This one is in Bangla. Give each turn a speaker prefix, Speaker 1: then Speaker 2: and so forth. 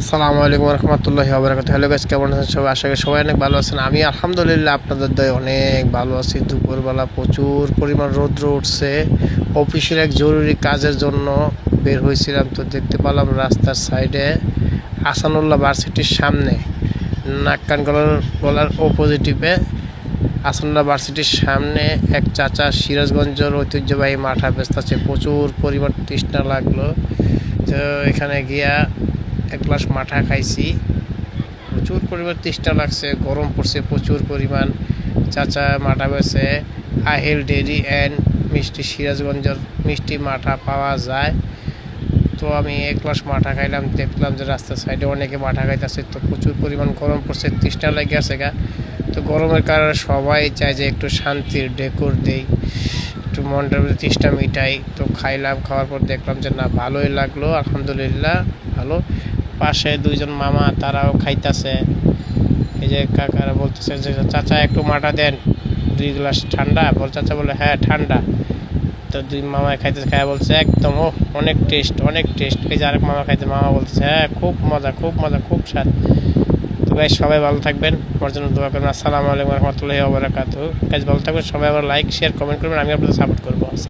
Speaker 1: আসসালামু আলাইকুম রহমতুল্লাহি ওয়া বারাকাতুহু। হ্যালো গাইস, কেমন আছেন সবাই? আশা করি সবাই অনেক ভালো আছেন। আমি আলহামদুলিল্লাহ আপনাদের দয়ায় অনেক ভালো আছি। দুপুরবেলা প্রচুর পরিমাণ রৌদ্র উঠছে। অফিসের এক জরুরি কাজের জন্য বের হয়েছিলাম, তো দেখতে পেলাম রাস্তার সাইডে আসানুল্লাহ ভার্সিটির সামনে নাক্কান গলার অপোজিটিভে আসানুল্লাহ ভার্সিটির সামনে এক চাচা সিরাজগঞ্জের ঐতিহ্যবাহী মাঠা বেচতেছে। প্রচুর পরিমাণ তৃষ্ণা লাগলো, তো এখানে গিয়া এক গ্লাস মাঠা খাইছি। প্রচুর পরিমাণ তৃষ্ণা লাগছে, গরম পড়ছে প্রচুর পরিমাণ। চাচা মাঠা বেছে আহিল ডেরি অ্যান্ড মিষ্টি, সিরাজগঞ্জের মিষ্টি মাঠা পাওয়া যায়। তো আমি এক গ্লাস মাঠা খাইলাম, দেখলাম যে রাস্তার সাইডে অনেকে মাঠা খাইতেছে। তো প্রচুর পরিমাণ গরম পড়ছে, তৃষ্ণা লেগে আছে গা। তো গরমের কারণে সবাই চায় যে একটু শান্তির ডেকোর দেই, একটু মনটার মধ্যে তৃষ্ণা মিটাই। তো খাইলাম, খাওয়ার পর দেখলাম যে না, ভালোই লাগলো, আলহামদুলিল্লাহ ভালো। পাশে দুইজন মামা, তারাও খাইতেছে। এই যে কাকারা বলতেছে যে চাচা একটু মাঠা দেন, 2 গ্লাস ঠান্ডা। চাচা বলে হ্যাঁ ঠান্ডা। তো দুই মামা খাইতে খায় বলছে একদম ও অনেক টেস্ট, অনেক টেস্ট। এই যে আরেক মামা খাইতে, মামা বলছে হ্যাঁ খুব মজা, খুব মজা, খুব স্বাদ। তো গাইস সবাই ভালো থাকবেন, আমার জন্য দোয়া করবেন। আসসালামু আলাইকুম রহমতুল্লাহি ওয়া বারাকাতুহু। গাইস ভালো থাকবেন সবাই, আবার লাইক শেয়ার কমেন্ট করবেন, আমি আপনাদের সাপোর্ট করবো।